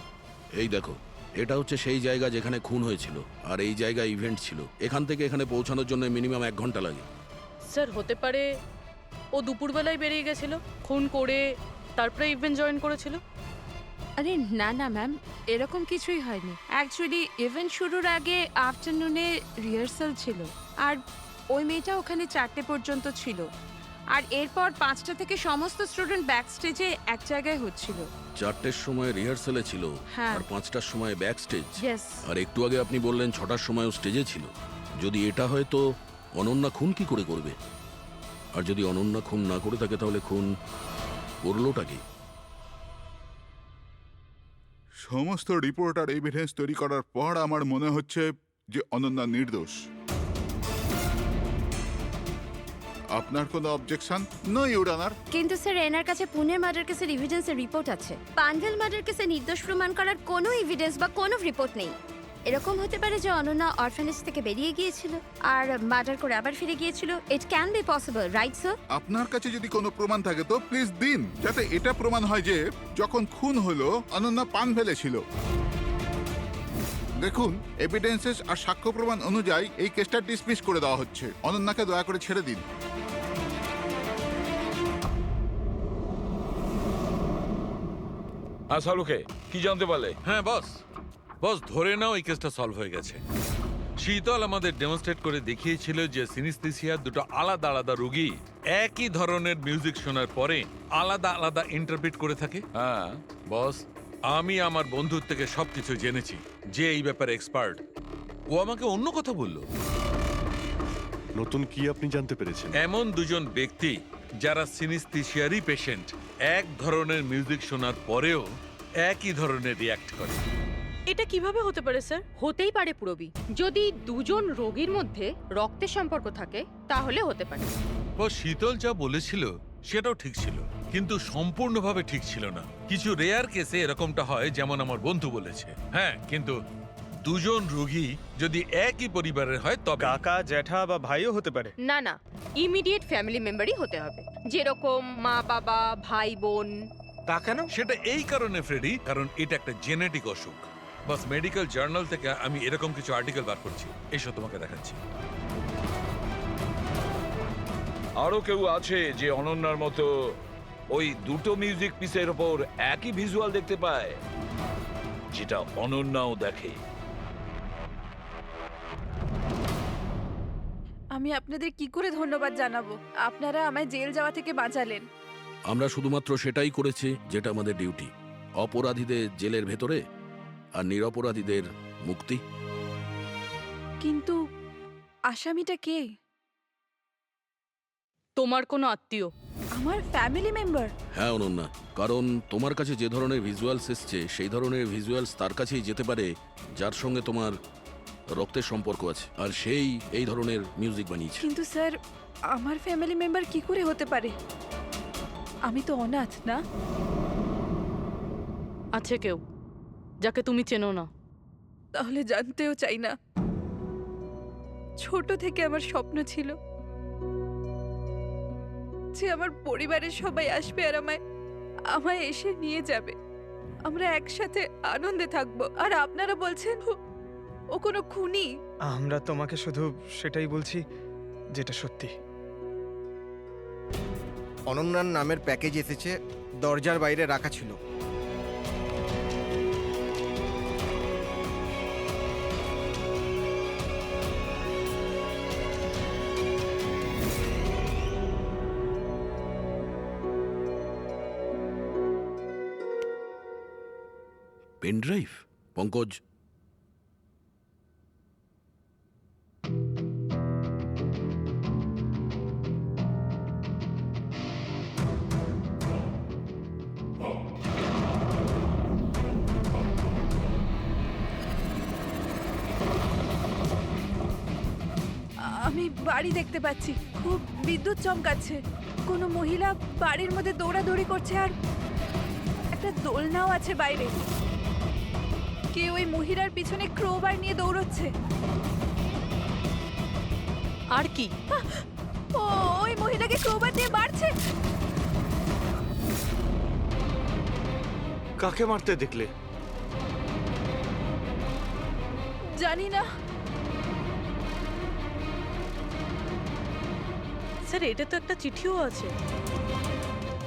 এই দেখো, এটা হচ্ছে সেই জায়গা যেখানে খুন হয়েছিল, আর এই জায়গায় ইভেন্ট ছিল। এখান থেকে এখানে পৌঁছানোর জন্য মিনিমাম 1 ঘন্টা লাগে। স্যার, হতে পারে ও দুপুরবেলায় বেরিয়ে গেছিল, খুন করে তারপরে ইভেন্ট জয়েন করেছিল। আরে না না ম্যাম, এরকম কিছুই হয়নি। অ্যাকচুয়ালি ইভেন্ট শুরুর আগে আফটারনুনে রিহার্সাল ছিল, আর ওই মেয়েটা ওখানে 4টে পর্যন্ত ছিল। আর এরপর 5টা থেকে সমস্ত স্টুডেন্ট ব্যাক স্টেজে এক জায়গায় হচ্ছিল। 4টের সময় রিহার্সালে ছিল, হ্যাঁ। আর 5টার সময় ব্যাক স্টেজ। ইয়েস। আর একটু আগে আপনি বললেন 6টার সময়ও স্টেজে ছিল। যদি এটা হয় তো অনন্যা খুন কি করে করবে? আর যদি অনন্যা খুন না করে থাকে তাহলে খুন করলোটা কি? সমস্ত রিপোর্ট আর এভিডেন্স তৈরি করার পর আমার মনে হচ্ছে যে অনন্যা নির্দোষ। আপনার কোনো অবজেকশন? No your honour. কিন্তু স্যার, এনার কাছে পুনের মার্ডার কেসের এভিডেন্সের রিপোর্ট আছে। পানভেল মার্ডার কেসে নির্দোষ প্রমাণ করার কোনো এভিডেন্স বা কোনো রিপোর্ট নেই। এরকম হতে পারে যে অনন্যা অরফানেজ থেকে বেরিয়ে গিয়েছিল আর মার্ডার করে আবার ফিরে গিয়েছিল। It can be possible, right sir? আপনার কাছে যদি কোনো প্রমাণ থাকে তো প্লিজ দিন, যাতে এটা প্রমাণ হয় যে যখন খুন হলো অনন্যা পান ফেলেছিল। দেখুন, এভিডেন্সেস আর সাক্ষ্য প্রমাণ অনুযায়ী এই কেসটা ডিসমিস করে দেওয়া হচ্ছে। অনন্যাকে দয়া করে ছেড়ে দিন। সালুকে কি জানতে পারলে? হ্যাঁ বস, বস ধরে নাও এই কেসটা সলভ হয়ে গেছে। শীতল আমাদের ডেমনস্ট্রেট করে দেখিয়েছিল যে সিনিস্থেসিয়ার দুটো আলাদা আলাদা রোগী একই ধরনের মিউজিক শোনার পরে আলাদা আলাদা ইন্টারপ্রিট করে থাকে। হ্যাঁ বস, আমি আমার বন্ধুর থেকে সবকিছু জেনেছি, যে এই ব্যাপারে এক্সপার্ট। ও আমাকে অন্য কথা বলল। নতুন কি আপনি জানতে পেরেছেন? এমন দুজন ব্যক্তি যারা সিনিস্থেসিয়ারই পেশেন্ট এক ধরনের মিউজিক শোনার পরেও একই ধরনের রিয়াক্ট করে। এটা কিভাবে হতে পারে স্যার? হতেই পারে পুরবি, যদি দুজন রোগীর মধ্যে রক্তের সম্পর্ক থাকে তাহলে হতে পারে। ও শীতল যা বলেছিল সেটাও ঠিক ছিল, কিন্তু সম্পূর্ণভাবে ঠিক ছিল না। কিছু রেয়ার কেসে এরকমটা হয়, যেমন আমার বন্ধু বলেছে। হ্যাঁ, কিন্তু দুজন রোগী যদি একই পরিবারের হয় তবে কাকা, জ্যাঠা বা ভাইও হতে পারে। না না, ইমিডিয়েট ফ্যামিলি মেম্বারই হতে হবে, যেরকম মা বাবা, ভাই বোন। তা কেন? সেটা এই কারণে ফ্রেডি, কারণ এটা একটা জেনেটিক অসুখ। বাস মেডিকেল জার্নাল থেকে আমি এরকম কিছু আর্টিকেল বার করছি, এসব তোমাকে দেখাচ্ছি। আরো কেউ আছে যে অনন্যার মতো ওই দুটো মিউজিক পিসের ওপর একই ভিজুয়াল দেখতে পায়, যেটা অনন্যাও দেখে? আমি আপনাদের কি করে ধন্যবাদ জানাবো? আপনারা আমায় জেল যাওয়া থেকে বাঁচালেন। আমরা শুধুমাত্র সেটাই করেছি যেটা আমাদের ডিউটি, অপরাধীদের জেলের ভেতরে আর নিরপরাধীদের মুক্তি। কিন্তু আসামিটা কে? তোমার কোনো আত্মীয়। আমার ফ্যামিলি মেম্বার? হ্যাঁ অনন্যা, কারণ তোমার কাছে যে ধরনের ভিজুয়ালস এসছে সেই ধরনের ভিজুয়ালস তার কাছেই যেতে পারে যার সঙ্গে তোমার রক্তের সম্পর্ক আছে, আর সেই এই ধরনের মিউজিক বানিয়েছে। কিন্তু স্যার, আমার ফ্যামিলি মেম্বার কি করে হতে পারে? আমি তো অনাথ, না? আছে কেউ যাকে তুমি চেনো না? তাহলে জানতেও চাই না। ছোট থেকে আমার স্বপ্ন ছিল যে আমার পরিবারের সবাই আসবে আর আমায় এসে নিয়ে যাবে, আমরা একসাথে আনন্দে থাকবো। আর আপনারা বলছেন ও কোনো খুনি? আমরা তোমাকে শুধু সেটাই বলছি যেটা সত্যি। অনন্যার নামের প্যাকেজ এসেছে, দরজার বাইরে রাখা ছিল। Pen drive? পঙ্কজ, আমি বাড়ি দেখতে পাচ্ছি, খুব বিদ্যুৎ চমকাচ্ছে। কোনো মহিলা বাড়ির মধ্যে দৌড়াদৌড়ি করছে আর একটা দোলনাও আছে বাইরে। কেউ ওই মহিলার পিছনে ক্রোবার নিয়ে দৌড়চ্ছে। আর কি? ওই মহিলাকে ক্রোবার দিয়ে মারছে। কাকে মারতে দেখলে? জানি না স্যার, এটা তো একটা চিঠিও আছে।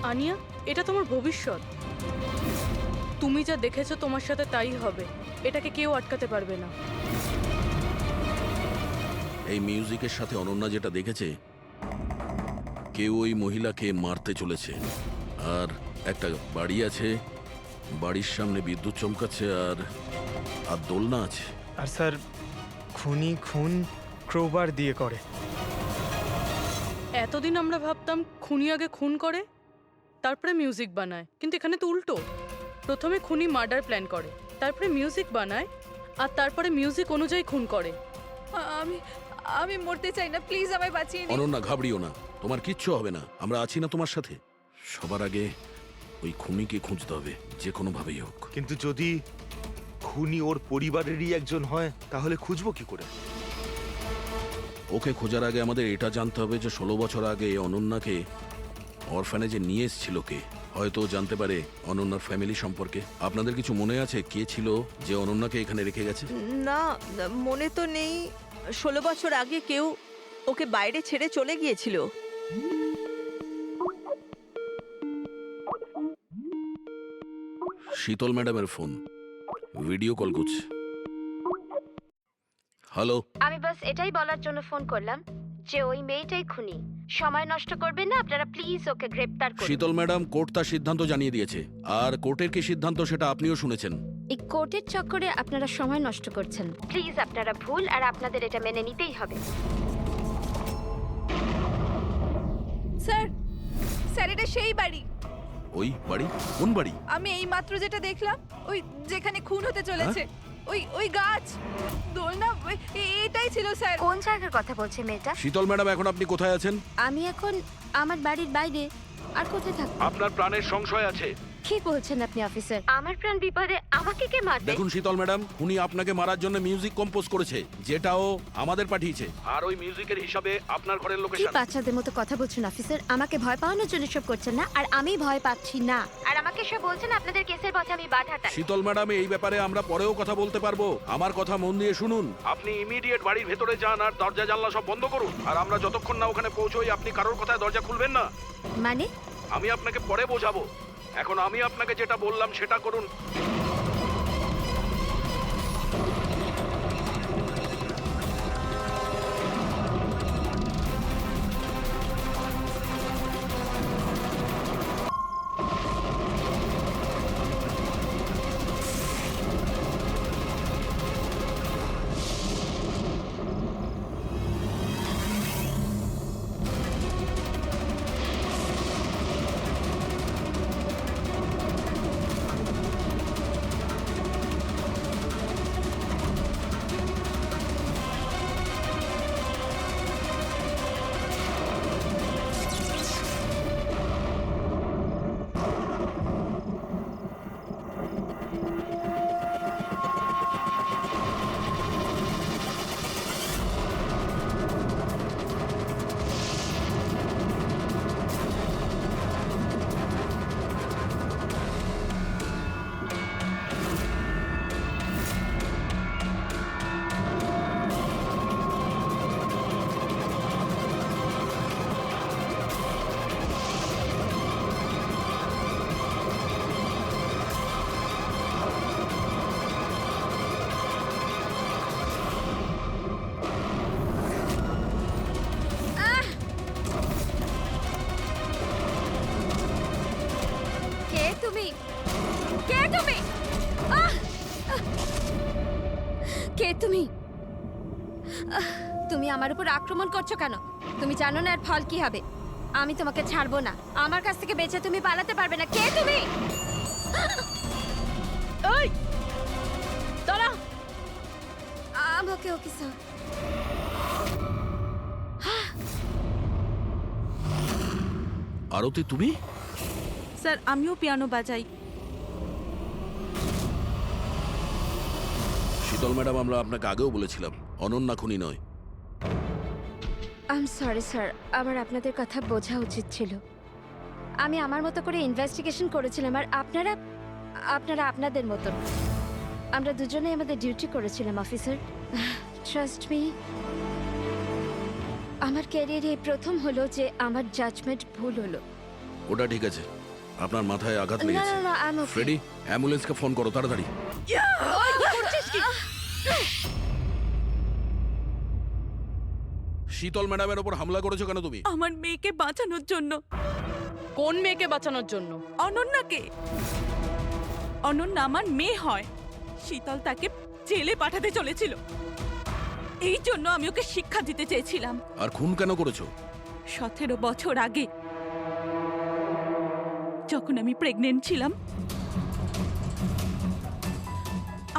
আনিয়া, এটা তোমার ভবিষ্যৎ। তুমি যা দেখেছো তোমার সাথে তাই হবে, এটাকে কেউ আটকাতে পারবে না। এই মিউজিকের সাথে অনন্যা যেটা দেখেছে, কেউ ওই মহিলাকে মারতে চলেছে। আর একটা বাড়ি আছে, বাড়ির সামনে বিদ্যুৎ চমকাচ্ছে আর আর দোলনা আছে। আর স্যার, খুনি খুন ক্রোবার দিয়ে করে। এতদিন আমরা ভাবতাম খুনি আগে খুন করে তারপরে মিউজিক বানায়, কিন্তু এখানে তো উল্টো। প্রথমে খুনি মার্ডার প্ল্যান করে, তারপরে মিউজিক বানায়, আর তারপরে মিউজিক অনুযায়ী খুন করে। আমি আমি মরতে চাই না, প্লিজ আমায় বাঁচিয়ে নিন। অনন্যা, ঘাবড়িও না, তোমার কিচ্ছু হবে না, আমরা আছি না তোমার সাথে। সবার আগে ওই খুনিকে খুঁজতে হবে, যে কোনো ভাবেই হোক। কিন্তু যদি খুনি ওর পরিবারেরই একজন হয়, তাহলে খুঁজবো কি করে? ওকে খোঁজার আগে আমাদের এটা জানতে হবে যে 16 বছর আগে অনন্যাকে অরফানেজে নিয়ে এসেছিল কে। হয়তো ও জানতে পারে অনন্যার ফ্যামিলি সম্পর্কে। আপনাদের কিছু মনে আছে কে ছিল যে অনন্যাকে এখানে রেখে গেছে? না, মনে তো নেই। 16 বছর আগে কেউ ওকে বাইরে ছেড়ে চলে গিয়েছিল। শীতল ম্যাডামের ফোন, ভিডিও কল করছে। হ্যালো, আমি বাস এটাই বলার জন্য ফোন করলাম যে ওই মেয়েটাই খুনি। সময় নষ্ট করবেন না আপনারা, প্লিজ ওকে গ্রেপ্তার করুন। শীতল ম্যাডাম, কোর্ট তার সিদ্ধান্ত জানিয়ে দিয়েছে। আর কোর্টের কি সিদ্ধান্ত সেটা আপনিও শুনেছেন। এই কোর্টের চক্করে আপনারা সময় নষ্ট করছেন। প্লিজ আপনারা ভুল, আর আপনাদের এটা মেনে নিতেই হবে। স্যার, স্যার এটা সেই বাড়ি। ওই বাড়ি? কোন বাড়ি? আমি এই মাত্র যেটা দেখলাম, ওই যেখানে খুন হতে চলেছে, ওই ওই গাছ, দোলনা, এটাই ছিল স্যার। কোন জায়গার কথা বলছে মেয়েটা? শীতল ম্যাডাম, এখন আপনি কোথায় আছেন? আমি এখন আমার বাড়ির বাইরে। আর কোথায় থাকবো? আপনার প্রাণের সংশয় আছে। কি বলছেন আপনি অফিসার? আমার প্রাণ বিপদে আমাকে কে মারবে? দেখুন শীতল ম্যাডাম, উনি আপনাকে মারার জন্য মিউজিক কম্পোজ করেছে, যেটাও আমাদের পাঠিয়েছে। আর ওই মিউজিকের হিসাবে আপনার ঘরের কি লোকেশন। বাচ্চাদের মতো কথা বলছেন অফিসার? আমাকে ভয় পাওয়ানোর জন্য সব করছেন না, আর আমি ভয় পাচ্ছি না। আর আমাকে সব বলছেন আপনাদের কেসের পথে আমি বাধা চাই। শীতল ম্যাডাম, এই ব্যাপারে আমরা পরেও কথা বলতে পারবো। আমার কথা মন দিয়ে শুনুন। আপনি ইমিডিয়েট বাড়ির ভেতরে যান আর দরজা জানলা সব বন্ধ করুন। আর আমরা যতক্ষণ না ওখানে পৌঁছই, আপনি কারোর কথায় দরজা খুলবেন না। মানে? আমি আপনাকে পরে বোঝাবো। এখন আমি আপনাকে যেটা বললাম সেটা করুন। কে তুমি? তুমি আমার উপর আক্রমণ করছো কেন? তুমি জানো না এর ফল কি হবে। আমি তোমাকে ছাড়বো না। আমার কাছ থেকে বেঁচে তুমি পালাতে পারবে না। কে তুমি? ওই দাঁড়া। আমাকে ওকে স্যার। আরতি, তুমি? স্যার আমিও পিয়ানো বাজাই। শীতল ম্যাডাম, আমরা আপনাকে আগেও বলেছিলাম অনন্যা খুনি নয়। আই এম সরি স্যার, আমার আপনাদের কথা বোঝা উচিত ছিল। আমি আমার মতো করে ইনভেস্টিগেশন করেছিলাম, আর আপনারা আপনাদের মতন। আমরা দুজনেই আমাদের ডিউটি করেছিলাম অফিসার। ট্রাস্ট মি, আমার ক্যারিয়ারে প্রথম হলো যে আমার জাজমেন্ট ভুল হলো। ওটা ঠিক আছে, আপনার মাথায় আঘাত না লেগেছে। না না, আই এম ওকে। ফ্রেডি, অ্যাম্বুলেন্সকে ফোন করো তাড়াতাড়ি। শীতল ম্যাডামের ওপর হামলা করেছো কেন তুমি? আমার মেয়েকে বাঁচানোর জন্য। কোন মেয়েকে বাঁচানোর জন্য? অনন্যাকে। অনন্যা আমার মেয়ে হয়। শীতল তাকে জেলে পাঠাতে চলেছিল, এই জন্য আমি ওকে শিক্ষা দিতে চেয়েছিলাম। আর খুন কেন করেছো? 17 বছর আগে যখন আমি প্রেগনেন্ট ছিলাম,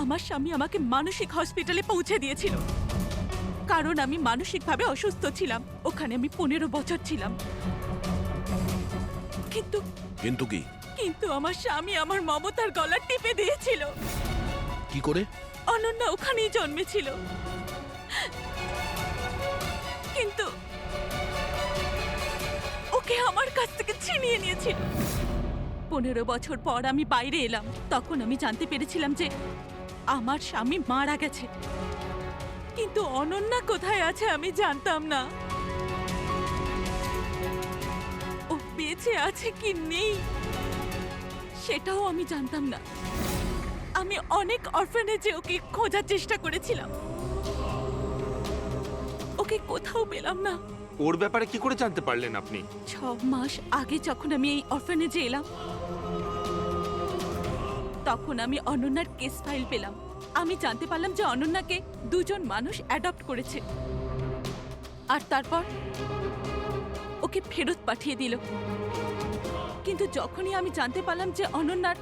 আমার স্বামী আমাকে মানসিক হসপিটালে পৌঁছে দিয়েছিল, কারণ আমি মানসিকভাবে অসুস্থ ছিলাম। ওখানে আমি 15 বছর ছিলাম। কিন্তু কি? কিন্তু আমার স্বামী আমার মমতার গলা টিপে দিয়েছিল। কি কি করে? অনন্যা ওখানেই জন্মেছিল, কিন্তু ওকে আমার কাছ থেকে ছিনিয়ে নিয়েছিল। 15 বছর পর আমি বাইরে এলাম, তখন আমি জানতে পেরেছিলাম যে আমার স্বামী মারা গেছে, কিন্তু অনন্যা কোথায় আছে আমি জানতাম না। ও বেঁচে আছে কি নেই সেটাও আমি জানতাম না। আমি অনেক অরফানেজে ওকে খোঁজার চেষ্টা করেছিলাম, ওকে কোথাও পেলাম না। ওর ব্যাপারে কি করে জানতে পারলেন আপনি? 6 মাস আগে যখন আমি এই অরফানেজে এলাম, তখন আমি অনন্যার কেস ফাইল পেলাম। আমি জানতে পারলাম যে অনন্যাকে 2 জন মানুষ অ্যাডপ্ট করেছে, আর তারপর ওকে ফেরত পাঠিয়ে দিল। কিন্তু যখনই আমি জানতে পারলাম যে অনন্যার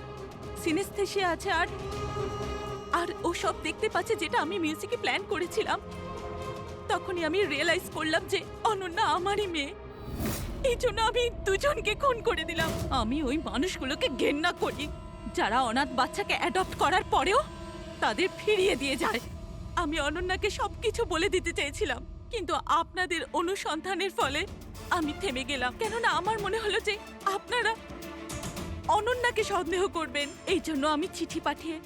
সিনেস্থেশিয়া আছে আর ও সব দেখতে পাচ্ছে যেটা আমি মিউজিকে প্ল্যান করেছিলাম, তখনই আমি রিয়েলাইজ করলাম যে অনন্যা আমারই মেয়ে। এই জন্য আমি 2 জনকে খুন করে দিলাম। আমি ওই মানুষগুলোকে ঘেন্না করি যারা অনাথ বাচ্চাকে অ্যাডপ্ট করার পরেও তাদের ফিরিয়ে দিয়ে যায়। আমি অনন্যাকে সবকিছু বলে দিতে চেয়েছিলাম, কিন্তু আপনাদের অনুসন্ধানের ফলে আমি থেমে গেলাম, কেননা আমার মনে হলো যে আপনারা অনন্যাকে সন্দেহ করবেন। এই জন্য আমি চিঠি পাঠিয়ে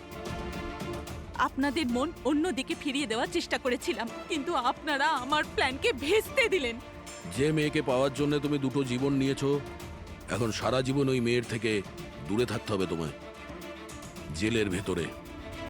আপনাদের মন অন্যদিকে ফিরিয়ে দেওয়ার চেষ্টা করেছিলাম, কিন্তু আপনারা আমার প্ল্যানকে ভেস্তে দিলেন। যে মেয়েকে পাওয়ার জন্য তুমি 2টো জীবন নিয়েছো, এখন সারা জীবন ওই মেয়ের থেকে দূরে থাকতে হবে তোমায়, জেলের ভেতরে।